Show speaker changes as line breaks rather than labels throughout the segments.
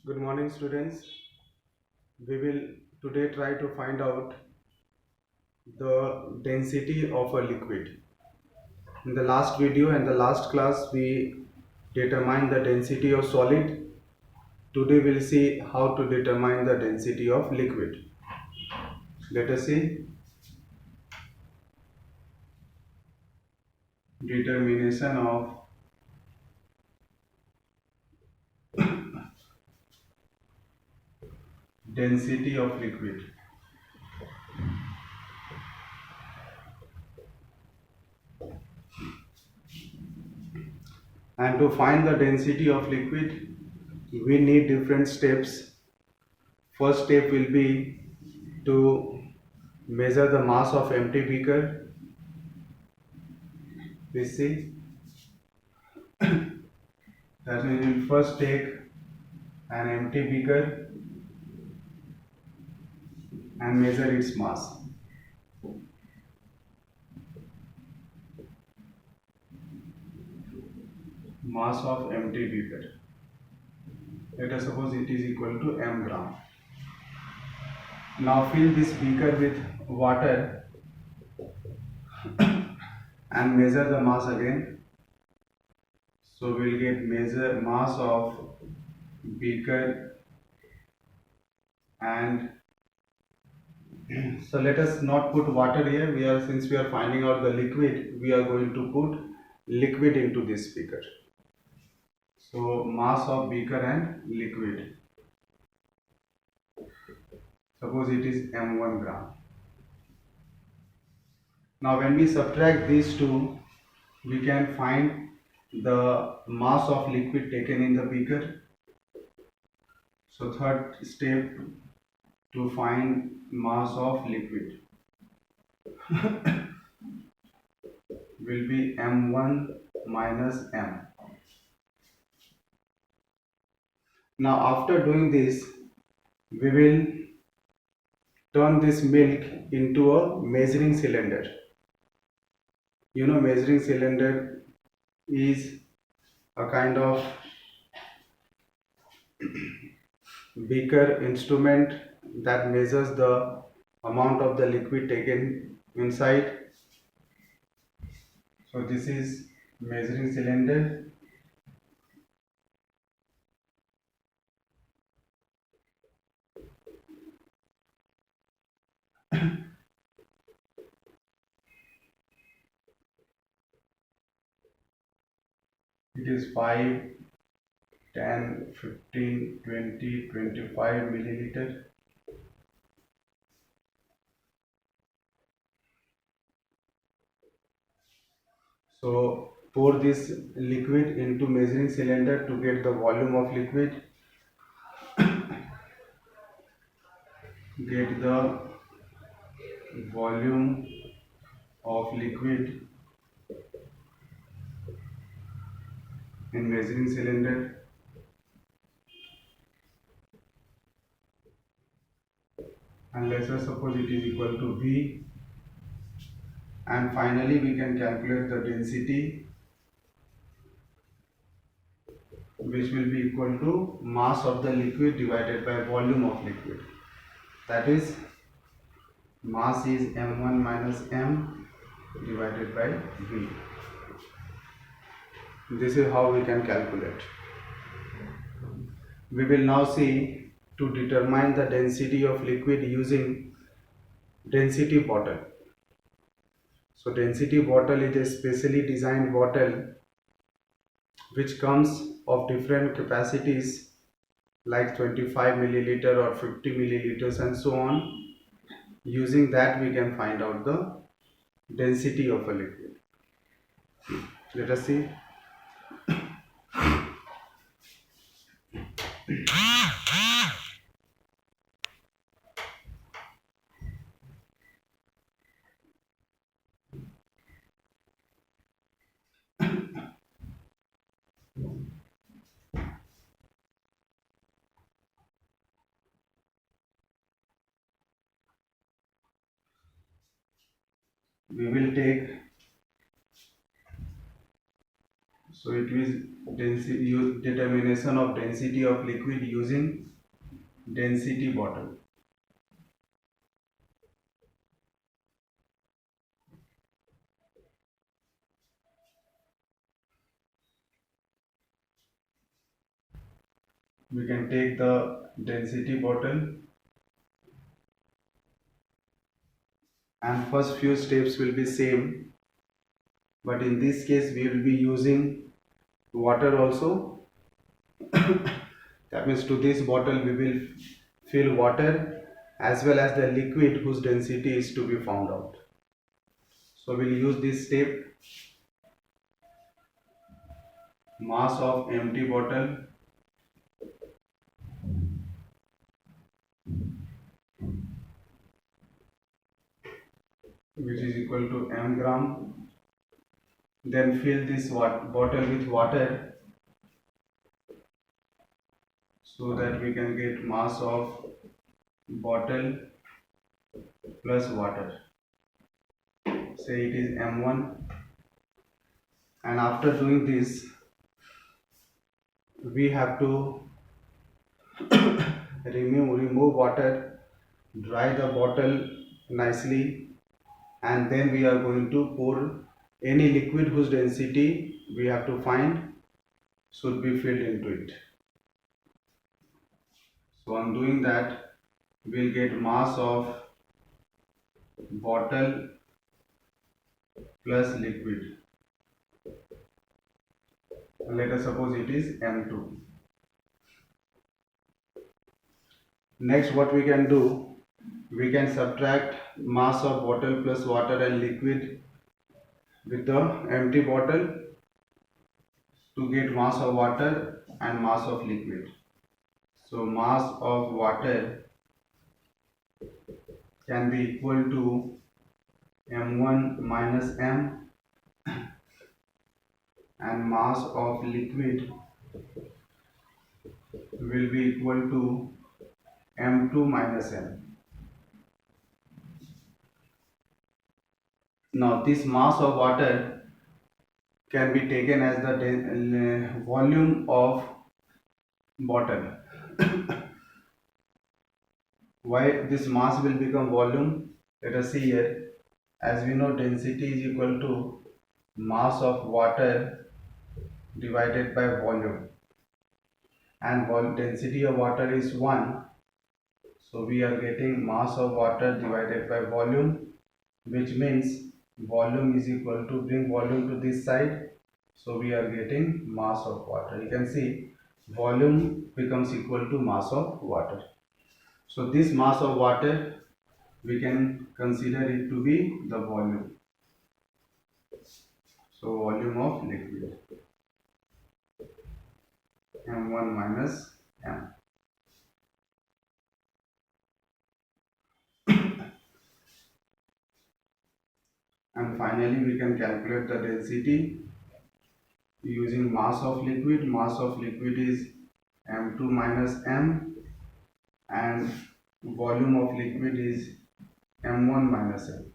Good morning, students. We will today try to find out the density of a liquid. In the last video and the last class, we determined the density of solid. Today, we'll see how to determine the density of liquid. Let us see determination of density of liquid. And to find the density of liquid, we need different steps. First step will be to measure the mass of empty beaker. We see that we will first take an empty beaker and measure its mass. Mass of empty beaker. Let us suppose it is equal to m gram. Now fill this beaker with water and measure the mass again. So we'll get measure mass of beaker and so let us not put water here. Since we are finding out the liquid, we are going to put liquid into this beaker. So mass of beaker and liquid. Suppose it is m1 gram. Now when we subtract these two, we can find the mass of liquid taken in the beaker. So third step to find mass of liquid will be m1 minus m. Now after doing this, we will turn this milk into a measuring cylinder. You know, measuring cylinder is a kind of beaker instrument that measures the amount of the liquid taken inside. So this is measuring cylinder. It is 5, 10, 15, 20, 25 milliliter. So pour this liquid into measuring cylinder to get the volume of liquid. Get the volume of liquid in measuring cylinder. And let us suppose it is equal to V. And finally we can calculate the density, which will be equal to mass of the liquid divided by volume of liquid. That is, mass is m1 minus m divided by V. This is how we can calculate. We will now see to determine the density of liquid using density bottle. So density bottle is a specially designed bottle which comes of different capacities like 25 milliliter or 50 milliliters and so on. Using that we can find out the density of a liquid. Let us see. We will take So it is determination of density of liquid using density bottle. We can take the density bottle, and first few steps will be same, but in this case we will be using water also. That means to this bottle we will fill water as well as the liquid whose density is to be found out. So we'll use this step. Mass of empty bottle which is equal to m gram. Then fill this bottle with water so that we can get mass of bottle plus water. Say it is m1, and after doing this we have to remove water, dry the bottle nicely, and then we are going to pour any liquid whose density we have to find should be filled into it. So on doing that, we'll get mass of bottle plus liquid. Let us suppose it is M2. Next, what we can do, we can subtract mass of bottle plus water and liquid with the empty bottle to get mass of water and mass of liquid. So mass of water can be equal to m1 minus m, and mass of liquid will be equal to m2 minus m. Now this mass of water can be taken as the volume of bottle. Why this mass will become volume? Let us see here. As we know, density is equal to mass of water divided by volume, and density of water is 1. So we are getting mass of water divided by volume, which means volume is equal to, bring volume to this side, so we are getting mass of water. You can see volume becomes equal to mass of water. So this mass of water we can consider it to be the volume. So volume of liquid, m1 minus m. And finally we can calculate the density using mass of liquid. Mass of liquid is m2 minus m, and volume of liquid is m1 minus m.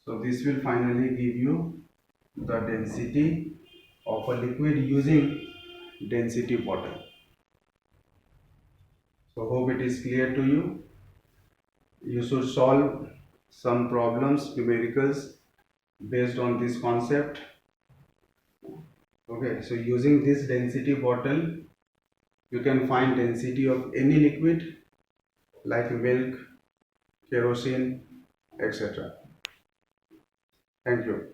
So this will finally give you the density of a liquid using density bottle. So hope it is clear to you. You should solve some problems, numericals, based on this concept. Okay, so using this density bottle, you can find density of any liquid like milk, kerosene, etc. Thank you.